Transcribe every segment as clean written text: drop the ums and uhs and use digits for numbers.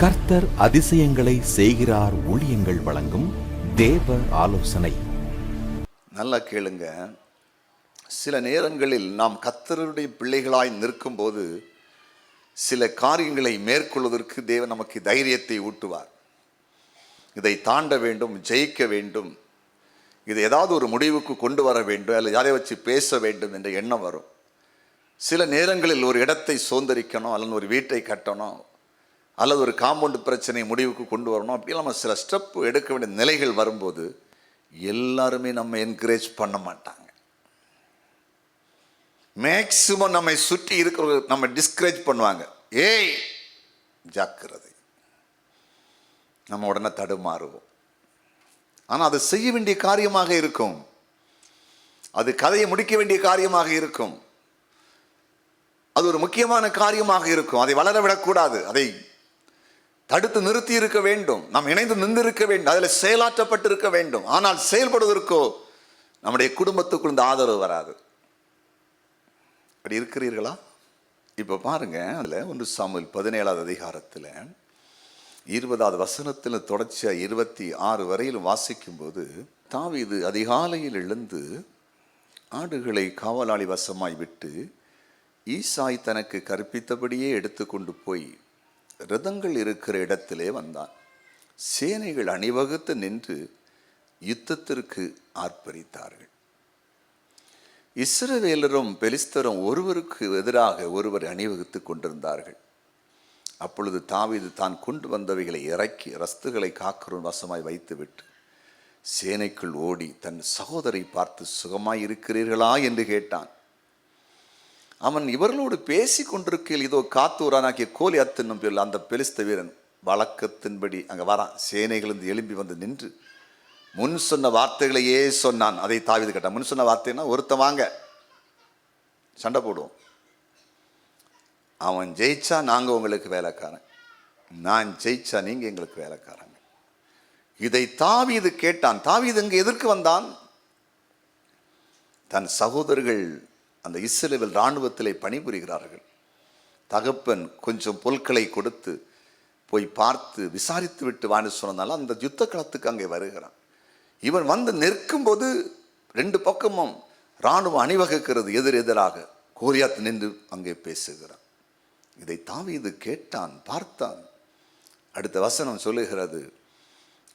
கர்த்தர் அதிசயங்களை செய்கிறார் ஊழியங்கள் வழங்கும் தேவ ஆலோசனை. நல்லா கேளுங்க. சில நேரங்களில் நாம் கர்த்தருடைய பிள்ளைகளாய் நிற்கும்போது சில காரியங்களை மேற்கொள்வதற்கு தேவன் நமக்கு தைரியத்தை ஊட்டுவார். இதை தாண்ட வேண்டும், ஜெயிக்க வேண்டும், இதை ஏதாவது ஒரு முடிவுக்கு கொண்டு வர வேண்டும், அல்லது யாரை வச்சு பேச வேண்டும் என்ற எண்ணம் வரும். சில நேரங்களில் ஒரு இடத்தை சுதந்திரிக்கணும், அல்லது ஒரு வீட்டை கட்டணும், அல்லது ஒரு காம்பவுண்டு பிரச்சனை முடிவுக்கு கொண்டு வரணும். அப்படி நம்ம சில ஸ்டெப் எடுக்க வேண்டிய நிலைகள் வரும்போது எல்லாருமே நம்ம என்கரேஜ் பண்ண மாட்டாங்க. மேக்சிமம் நம்மை சுற்றி இருக்கிற நம்ம டிஸ்கரேஜ் பண்ணுவாங்க. ஏய் ஜாக்கிரதை, நம்ம உடனே தடுமாறுவோம். ஆனால் அது செய்ய வேண்டிய காரியமாக இருக்கும், அது கதையை முடிக்க வேண்டிய காரியமாக இருக்கும், அது ஒரு முக்கியமான காரியமாக இருக்கும். அதை வளர விடக்கூடாது, அதை தடுத்து நிறுத்தி இருக்க வேண்டும், நாம் இணைந்து நின்றிருக்க வேண்டும், அதில் செயலாற்றப்பட்டிருக்க வேண்டும். ஆனால் செயல்படுவதற்கோ நம்முடைய குடும்பத்துக்குள் இந்த ஆதரவு வராது. அப்படி இருக்கிறீர்களா? இப்போ பாருங்க, அதில் 1 சாமுவேல் 17வது அதிகாரத்தில் 20வது வசனத்தில் தொடர்ச்சியாக 26 வரையிலும் வாசிக்கும்போது, தாவீது அதிகாலையில் எழுந்து ஆடுகளை காவலாளி வசமாய் விட்டு ஈசாய் தனக்கு கற்பித்தபடியே எடுத்துக்கொண்டு போய் ரதங்கள் இருக்கிற இடத்திலே வந்தான். சேனைகள் அணிவகுத்து நின்று யுத்தத்திற்கு ஆர்ப்பரித்தார்கள். இஸ்ரவேலரும் பெலிஸ்தரும் ஒருவருக்கு எதிராக ஒருவர் அணிவகுத்து கொண்டிருந்தார்கள். அப்பொழுது தாவீது தான் கொண்டு வந்தவைகளை இறக்கி ரஸ்துகளை காக்கிறோன் வசமாய் வைத்துவிட்டு சேனைக்குள் ஓடி தன் சகோதரை பார்த்து சுகமாய் இருக்கிறீர்களா என்று கேட்டான். அவன் இவர்களோடு பேசி கொண்டிருக்கையில் இதோ காத்தூரானாக்கிய கோலியாத் என்னும் பேரில் அந்த பெலிஸ்த வீரன் வழக்கத்தின்படி அங்கே வரான். சேனைகளிலிருந்து எழும்பி வந்து நின்று முன் சொன்ன வார்த்தைகளையே சொன்னான். அதை தாவீது கேட்டான். முன் சொன்ன வார்த்தைன்னா, ஒருத்த வாங்க சண்டை போடுவோம், அவன் ஜெயிச்சா நாங்கள் உங்களுக்கு வேலைக்காரன், நான் ஜெயிச்சா நீங்கள் எங்களுக்கு வேலைக்காரங்க. இதை தாவீது கேட்டான். தாவீது இங்கு எதற்கு வந்தான்? தன் சகோதரர்கள் அந்த இஸ்ரவேல் இராணுவத்திலே பணிபுரிகிறார்கள். தகப்பன் கொஞ்சம் பொருட்களை கொடுத்து போய் பார்த்து விசாரித்து விட்டு வான்னு சொன்னதால அந்த யுத்த களத்துக்கு அங்கே வருகிறான். இவன் வந்து நிற்கும்போது 2 பக்கமும் இராணுவம் அணிவகுக்கிறது. எதிராக கோலியாத் நின்று அங்கே பேசுகிறான். இதை தாவீது கேட்டான், பார்த்தான். அடுத்த வசனம் சொல்லுகிறது,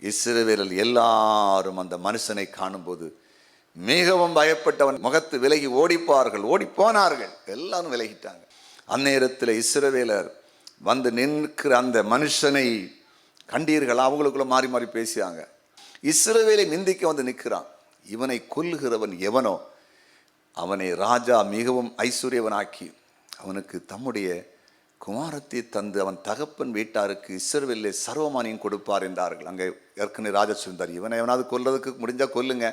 இஸ்ரவேலில் எல்லாரும் அந்த மனுஷனை காணும்போது மிகவும் பயப்பட்டவன் முகத்து விலகி ஓடிப்பார்கள், ஓடி போனார்கள். எல்லாரும் விலகிட்டாங்க. அந்நேரத்தில் இஸ்ரவேலர் வந்து நிற்கிற அந்த மனுஷனை கண்டீர்கள், அவங்களுக்குள்ள மாறி மாறி பேசியாங்க. இஸ்ரவேலை நிந்திக்க வந்து நிற்கிறான். இவனை கொல்லுகிறவன் எவனோ அவனை ராஜா மிகவும் ஐஸ்வர்யவனாக்கி அவனுக்கு தம்முடைய குமாரத்தை தந்து அவன் தகப்பன் வீட்டாருக்கு இஸ்ரவேலிலே சர்வமானியம் கொடுப்பார் என்றார்கள். அங்கே ஏற்கனவே ராஜா சொல்லியிருந்தார், இவனை எவனாவது கொல்றதுக்கு முடிஞ்சால் கொல்லுங்க,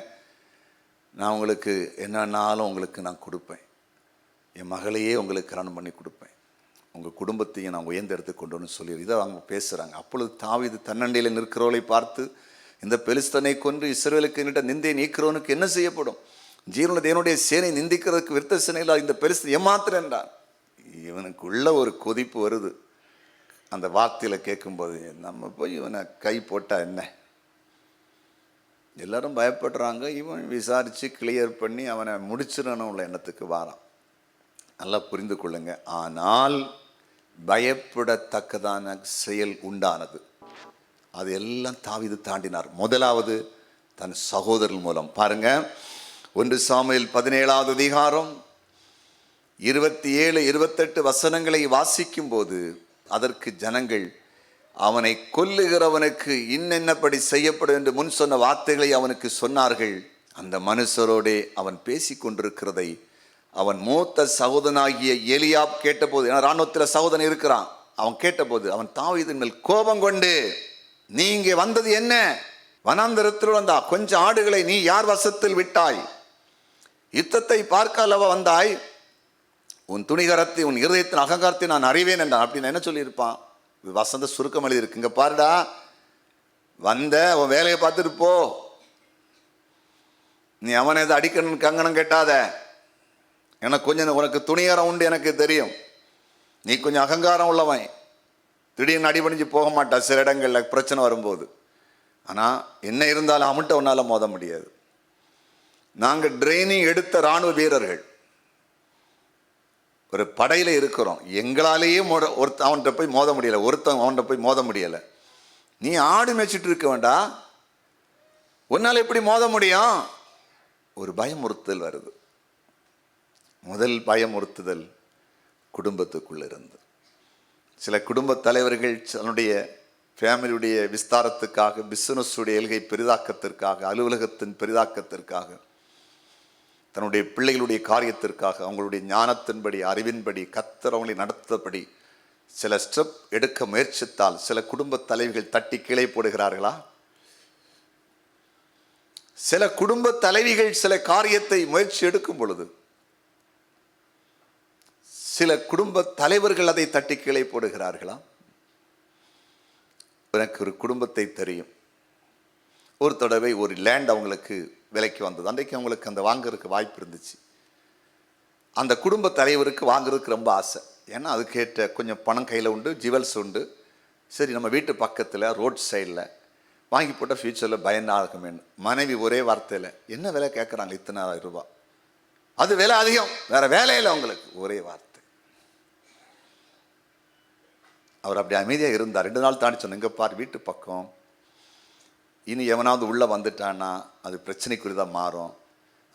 நான் உங்களுக்கு என்னன்னாலும் உங்களுக்கு நான் கொடுப்பேன், என் மகளையே உங்களுக்கு கல்யாணம் பண்ணி கொடுப்பேன், உங்கள் குடும்பத்தையும் நான் உயர்ந்த இடத்துக்கு கொண்டு வந்து சொல்லி இதை அவங்க பேசுகிறாங்க. அப்பொழுது தாவீது தன்னண்டையில் நிற்கிறவளை பார்த்து, இந்த பெலிஸ்தனை கொன்று இஸ்ரவேலுக்கு என்கிட்ட நிந்தை நீக்கிறவனுக்கு என்ன செய்யப்படும்? ஜீவனுள்ள தேவனுடைய சேனை நிந்திக்கிறதுக்கு விருத்த சேனையில் இந்த பெலிஸ்தன் ஏமாத்திர என்றான். இவனுக்குள்ள ஒரு கொதிப்பு வருது அந்த வார்த்தையில் கேட்கும்போது. நம்ம போய் இவனை கை போட்டால் என்ன? எல்லாரும் பயப்படுறாங்க. இவன் விசாரித்து கிளியர் பண்ணி அவனை முடிச்சிடணும் உள்ள எண்ணத்துக்கு வாரான். நல்லா புரிந்து கொள்ளுங்க. ஆனால் பயப்படத்தக்கதான செயல் உண்டானது. அது எல்லாம் தாவீது தாண்டினார். முதலாவது தன் சகோதரன் மூலம். பாருங்க, 1 சாமுவேல் 17வது அதிகாரம் 27, 28 வசனங்களை வாசிக்கும் போது அதற்கு ஜனங்கள் அவனை கொல்லுகிறவனுக்கு இன்னென்னப்படி செய்யப்படும் என்று முன் சொன்ன வார்த்தைகளை அவனுக்கு சொன்னார்கள். அந்த மனுஷரோடே அவன் பேசி கொண்டிருக்கிறதை அவன் மூத்த சகோதரனாகிய எலியாப் கேட்டபோது, ஏன்னா இராணுவத்தில் சகோதரன் இருக்கிறான், அவன் கேட்டபோது அவன் தாவீதின் மேல் கோபம் கொண்டு, நீ இங்கே வந்தது என்ன? வனாந்தரத்தில் வந்தா கொஞ்சம் ஆடுகளை நீ யார் வசத்தில் விட்டாய்? யுத்தத்தை பார்க்க அல்லவா வந்தாய்? உன் துணிகரத்தை உன் இருதயத்தின் அகங்காரத்தை நான் அறிவேன் என்றான். அப்படின்னு என்ன சொல்லியிருப்பான்? வசந்த சுருக்கம் எழுதி இருக்கு. இங்க பாருடா, வந்த உன் வேலையை பார்த்துட்டு போ, நீ அவனை எதை அடிக்கணும் கங்கணம் கேட்டாத, எனக்கு கொஞ்சம் உனக்கு துணிகரம் உண்டு, எனக்கு தெரியும், நீ கொஞ்சம் அகங்காரம் உள்ளவன், திடீர்னு அடிபணிஞ்சு போக மாட்டா சில இடங்களில் பிரச்சனை வரும்போது. ஆனால் என்ன இருந்தாலும் அவன்கிட்ட ஒன்றால் மோத முடியாது. நாங்கள் ட்ரைனிங் எடுத்த இராணுவ வீரர்கள், ஒரு படையில் இருக்கிறோம், எங்களாலேயே அவன்கிட்ட போய் மோத முடியலை, அவன்கிட்ட போய் மோத முடியலை. நீ ஆடு மேய்ச்சிட்டு இருக்க வேண்டாம், உன்னால் எப்படி மோத முடியும்? ஒரு பயமுறுத்தல் வருது. முதல் பயமுறுத்துதல் குடும்பத்துக்குள்ள இருந்து. சில குடும்ப தலைவர்கள் தன்னுடைய ஃபேமிலியுடைய விஸ்தாரத்துக்காக, பிஸ்னஸுடைய எல்கை பெரிதாக்கத்திற்காக, அலுவலகத்தின் பெரிதாக்கத்திற்காக, தன்னுடைய பிள்ளைகளுடைய காரியத்திற்காக, அவங்களுடைய ஞானத்தின்படி, அறிவின்படி, கர்த்தர் அவங்களை நடத்தபடி சில ஸ்டெப் எடுக்க முயற்சித்தால் சில குடும்ப தலைவிகள் தட்டி கீழே போடுகிறார்களா? சில குடும்ப தலைவிகள் சில காரியத்தை முயற்சி எடுக்கும் பொழுது சில குடும்ப தலைவர்கள் அதை தட்டி கீழே போடுகிறார்களா? எனக்கு ஒரு குடும்பத்தை தெரியும். ஒரு தடவை ஒரு லேண்ட் அவங்களுக்கு விலைக்கு வந்தது. அன்றைக்கு அவங்களுக்கு அந்த வாங்குறதுக்கு வாய்ப்பு இருந்துச்சு. அந்த குடும்ப தலைவருக்கு வாங்குறதுக்கு ரொம்ப ஆசை. ஏன்னா அதுக்கேற்ற கொஞ்சம் பணம் கையில் உண்டு, ஜுவல்ஸ் உண்டு. சரி, நம்ம வீட்டு பக்கத்தில் ரோட் சைடில் வாங்கி போட்டால் ஃபியூச்சரில் பயனாக இருக்குமேன்னு. மனைவி ஒரே வார்த்தையில், என்ன விலை கேட்குறாங்க? இத்தனை ரூபாய். அது விலை அதிகம், வேற வேலையில் அவங்களுக்கு. ஒரே வார்த்தை. அவர் அப்படி அமைதியாக இருந்தார். 2 நாள் தாண்டி சொன்ன, இங்கே பார், வீட்டு பக்கம் இனி எவனாவது உள்ளே வந்துட்டான்னா அது பிரச்சனைக்குரியதாக மாறும்.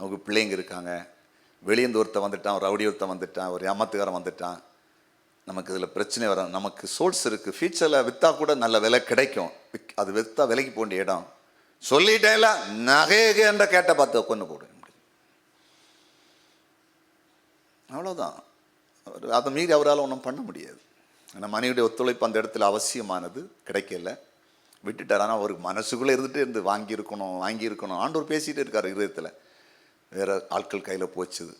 நமக்கு பிள்ளைங்க இருக்காங்க, வெளியேந்து ஒருத்தன் வந்துட்டான், ஒரு ரவுடி ஒருத்தன் வந்துட்டான், ஒரு ஏமாத்துக்காரன் வந்துட்டான், நமக்கு இதில் பிரச்சனை வரும். நமக்கு சோர்ஸ் இருக்குது, ஃபியூச்சரில் விற்றா கூட நல்ல விலை கிடைக்கும், அது விற்றா விலைக்கு போக வேண்டிய இடம். சொல்லிட்டேன்ல, நகைன்ற கேட்ட பார்த்து கொண்டு போடு. அவ்வளோதான். அதை மீறி அவரால் ஒன்றும் பண்ண முடியாது. ஆனால் மனைவியுடைய ஒத்துழைப்பு அந்த இடத்துல அவசியமானது, கிடைக்கல, விட்டுட்டார். ஆனால் அவருக்கு மனசுக்குள்ளே இருந்துகிட்டே இருந்து வாங்கியிருக்கணும். ஆண்டவர் பேசிகிட்டே இருக்கார் இதயத்தில். வேறு ஆட்கள் கையில் போச்சுது.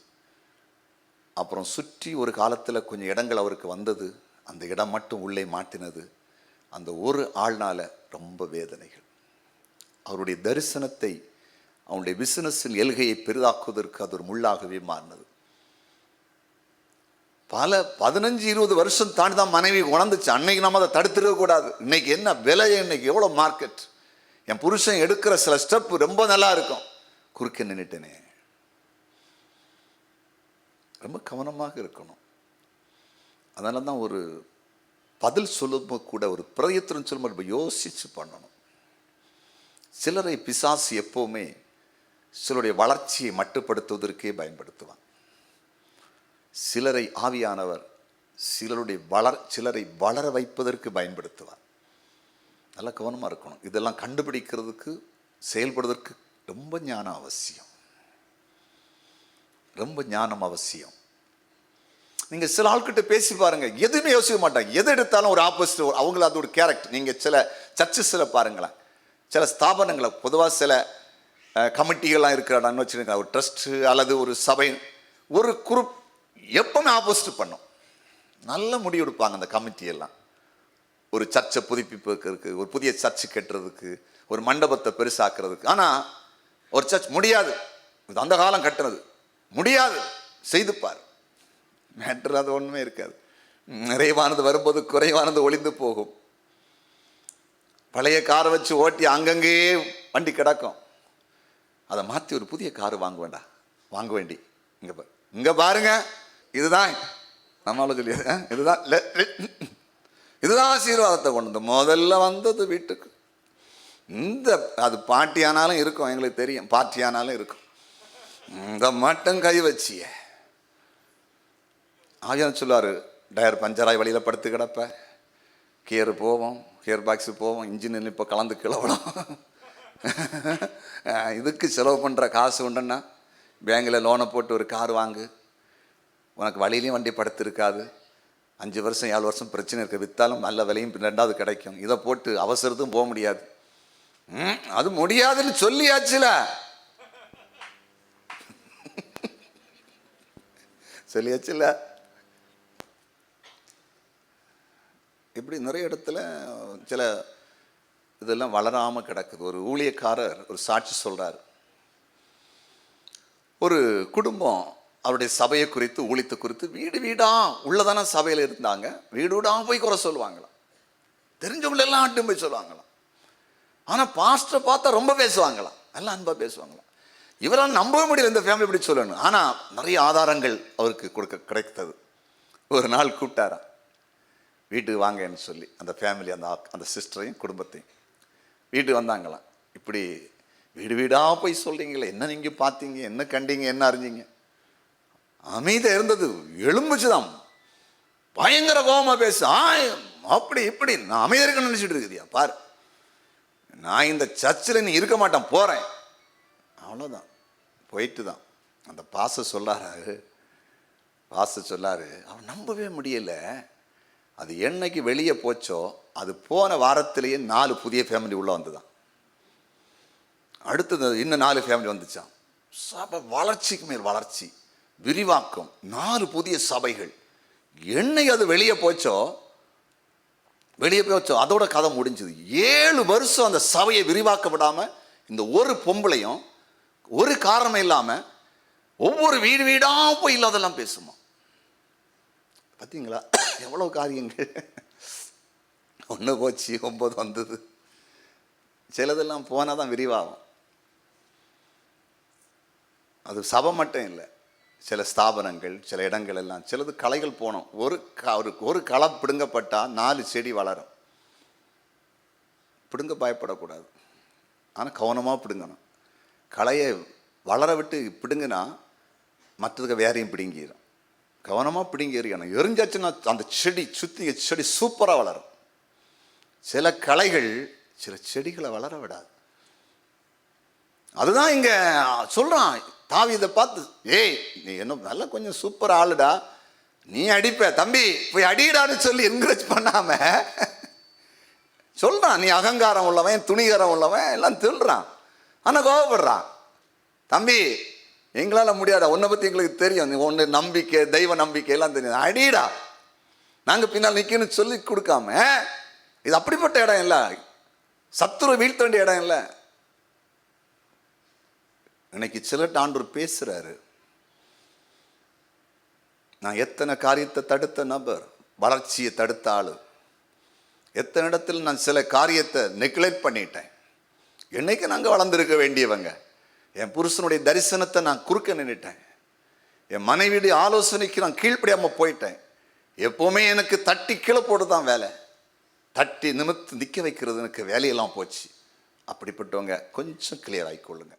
அப்புறம் சுற்றி ஒரு காலத்தில் கொஞ்சம் இடங்கள் அவருக்கு வந்தது. அந்த இடம் மட்டும் உள்ளே மாட்டினது. அந்த ஒரு ஆள்னால ரொம்ப வேதனைகள். அவருடைய தரிசனத்தை, அவனுடைய பிசினஸின் எல்கையை பெரிதாக்குவதற்கு அது ஒரு முள்ளாகவே மாறினது. பல 15-20 வருஷம் தாண்டி தான் மனைவி உணர்ந்துச்சு. அன்னைக்கு நம்ம அதை தடுத்துருக்க கூடாது. இன்னைக்கு என்ன விலை, இன்னைக்கு எவ்வளோ மார்க்கெட், என் புருஷன் எடுக்கிற சில ஸ்டெப் ரொம்ப நல்லா இருக்கும், குறுக்க நின்றுட்டேனே. ரொம்ப கவனமாக இருக்கணும். அதனால தான் ஒரு பதில் சொல்லும்போது கூட, ஒரு பிரயத்தனம் சொல்லும்போது யோசிச்சு பண்ணணும். சிலரை பிசாசு எப்போவுமே சிலருடைய வளர்ச்சியை மட்டுப்படுத்துவதற்கே பயன்படுத்துவான். சிலரை ஆவியானவர் சிலரை வளர வைப்பதற்கு பயன்படுத்துவார். நல்லா கவனமாக இருக்கணும். இதெல்லாம் கண்டுபிடிக்கிறதுக்கு, செயல்படுவதற்கு ரொம்ப ஞானம் அவசியம். ரொம்ப ஞானம் அவசியம். நீங்கள் சில ஆள்கிட்ட பேசி பாருங்க, எதுவுமே யோசிக்க மாட்டாங்க. எது எடுத்தாலும் ஒரு ஆப்போசிட், அவங்கள அது ஒரு கேரக்டர். நீங்கள் சில சர்ச்சஸில் பாருங்களேன், சில ஸ்தாபனங்களை, பொதுவாக சில கமிட்டிகள்லாம் இருக்கிறான்னு வச்சுருக்கேன், ஒரு ட்ரஸ்ட்டு அல்லது ஒரு சபை, ஒரு குரூப் எப்பவுமே ஆப்போசிட் பண்ணும். நல்ல முடிவு எடுப்பாங்க அந்த கமிட்டியெல்லாம். ஒரு சர்ச்சை புதுப்பிப்புக்கு, ஒரு புதிய சர்ச்சு கட்டுறதுக்கு, ஒரு மண்டபத்தை பெருசாக்குறதுக்கு. ஆனால் ஒரு சர்ச் முடியாது, இது அந்த காலம் கட்டுறது, முடியாது, செய்துப்பார். மேட்டர் அது ஒன்றுமே இருக்காது. நிறைவானது வரும்போது குறைவானது ஒளிந்து போகும். பழைய காரை வச்சு ஓட்டி அங்கங்கேயே வண்டி கிடக்கும். அதை மாற்றி ஒரு புதிய காரு வாங்க வேண்டி இங்கே பாருங்க, இதுதான் நம்மளால சொல்லி, இதுதான் ஆசீர்வாதத்தை கொண்டு வந்து முதல்ல வந்தது வீட்டுக்கு. அது பாட்டியானாலும் இருக்கும், எங்களுக்கு தெரியும், பார்ட்டியானாலும் இருக்கும். இந்த மட்டும் கை வச்சிய ஆகியான சொல்லாரு, டயர் பஞ்சராய் வழியில் படுத்து கிடப்ப, கியர் போவோம், கியர் பாக்ஸு போவோம், இன்ஜின் இப்போ கலந்து கிளவலாம். இதுக்கு செலவு பண்ணுற காசு உண்டுன்னா பேங்கில் லோனை போட்டு ஒரு கார் வாங்கு, உனக்கு வழியிலையும் வண்டி படுத்திருக்காது, 5 வருஷம் 7 வருஷம் பிரச்சனை இருக்க, விற்றாலும் நல்ல விலையும் 2வது கிடைக்கும். இதை போட்டு அவசரத்தும் போக முடியாது. அது முடியாதுன்னு சொல்லியாச்சுல, சொல்லியாச்சுல. இப்படி நிறைய இடத்துல சில இதெல்லாம் வளராமல் கிடக்குது. ஒரு ஊழியக்காரர் ஒரு சாட்சி சொல்கிறார். ஒரு குடும்பம் அவருடைய சபையை குறித்து, ஊழியத்தை குறித்து வீடு வீடாக உள்ளதான சபையில் இருந்தாங்க, வீடு வீடாக போய் குறை சொல்லுவாங்களாம். தெரிஞ்சவங்க எல்லாம் ஆட்டும் போய் சொல்லுவாங்களாம். ஆனால் பாஸ்டரை பார்த்தா ரொம்ப பேசுவாங்களாம், எல்லாம் அன்பாக பேசுவாங்களாம். இவரால் நம்பவே முடியல இந்த ஃபேமிலி இப்படி சொல்லணும். ஆனால் நிறைய ஆதாரங்கள் அவருக்கு கிடைத்தது. ஒரு நாள் கூப்பிட்டாராம், வீட்டுக்கு வாங்கன்னு சொல்லி அந்த ஃபேமிலி, அந்த சிஸ்டரையும் குடும்பத்தையும் வீட்டுக்கு வந்தாங்களாம். இப்படி வீடு வீடாக போய் சொல்கிறீங்களே, என்ன நீங்கள் பார்த்தீங்க, என்ன கண்டீங்க, என்ன அறிஞ்சிங்க? அமைதியாக இருந்தது, எழும்புச்சுதான், பயங்கர கோபமாக பேசு. அப்படி இப்படி நான் அமைதியாக இருக்கணும்னு நினச்சிட்டு இருக்குதியா பாரு, நான் இந்த சர்ச்சில் நீ இருக்க மாட்டேன், போகிறேன், அவ்வளோதான். போயிட்டு தான் அந்த பாஸ்டர் சொல்லாரு, அவன் நம்பவே முடியல. அது என்னைக்கு வெளியே போச்சோ அது போன வாரத்திலேயே 4 புதிய ஃபேமிலி உள்ள வந்துதான். அடுத்தது இன்னும் 4 ஃபேமிலி வந்துச்சான். சபை வளர்ச்சிக்கு மேல் வளர்ச்சி, விரிவாக்கம், 4 புதிய சபைகள். என்னைக்கு அது வெளியே போச்சோ அதோட கதை முடிஞ்சது. 7 வருஷம் அந்த சபையை விரிவாக்கப்படாம இந்த ஒரு பொம்பளையும் ஒரு காரணம் இல்லாம ஒவ்வொரு வீடு வீடா போய் இல்லாதெல்லாம் பேசுமா. பார்த்தீங்களா எவ்வளவு காரியங்கள். 1 போச்சு 9 வந்தது. சிலதெல்லாம் போனால் தான் விரிவாகும். அது சபை மட்டும் இல்லை, சில ஸ்தாபனங்கள், சில இடங்கள் எல்லாம், சிலது களைகள் போனோம். ஒரு களை பிடுங்கப்பட்டால் 4 செடி வளரும். பிடுங்க பயப்படக்கூடாது, ஆனால் கவனமாக பிடுங்கணும். களையை வளர விட்டு பிடுங்கினா மற்றதுக்கு வேறையும் பிடுங்கிடும். கவனமாக பிடுங்கி எறியணும். எரிஞ்சாச்சுன்னா அந்த செடி செடி சூப்பராக வளரும். சில களைகள் சில செடிகளை வளர விடாது. அதுதான் இங்கே சொல்கிறான் தாவீதை பார்த்து, ஏய் நீ என்ன நல்லா கொஞ்சம் சூப்பர் ஆளுடா, நீ அடிப்ப, தம்பி போய் அடிடான்னு சொல்லி என்கரேஜ் பண்ணாம சொல்கிறான். நீ அகங்காரம் உள்ளவன், துணிகரம் உள்ளவன் எல்லாம் சொல்கிறான். ஆனால் கோவப்படுறான். தம்பி எங்களால் முடியாதா, உன்னை பற்றி எங்களுக்கு தெரியும், நீ ஒன்று நம்பிக்கை, தெய்வ நம்பிக்கை எல்லாம் தெரியும், அடிடா, நாங்கள் பின்னால் நிற்கணும்னு சொல்லி கொடுக்காம. இது அப்படிப்பட்ட இடம் இல்லை, சத்துரு வீழ்த்த வேண்டிய இடம் இல்லை. இன்னைக்கு சிலர் ஆண்டவர் பேசுறாரு. நான் எத்தனை காரியத்தை தடுத்த நபர், வளர்ச்சியை தடுத்த ஆளு. எத்தனை இடத்துல நான் சில காரியத்தை நெக்லெக்ட் பண்ணிட்டேன். என்னைக்கு நாங்கள் வளர்ந்துருக்க வேண்டியவங்க. என் புருஷனுடைய தரிசனத்தை நான் குறுக்க நின்றுட்டேன். என் மனைவியுடைய ஆலோசனைக்கு நான் கீழ்ப்படியாமல் போயிட்டேன். எப்போவுமே எனக்கு தட்டி கீழே போடுதான் வேலை, தட்டி நிமித்து நிற்க வைக்கிறது எனக்கு வேலையெல்லாம் போச்சு. அப்படிப்பட்டவங்க கொஞ்சம் கிளியர் ஆகிக்கொள்ளுங்க.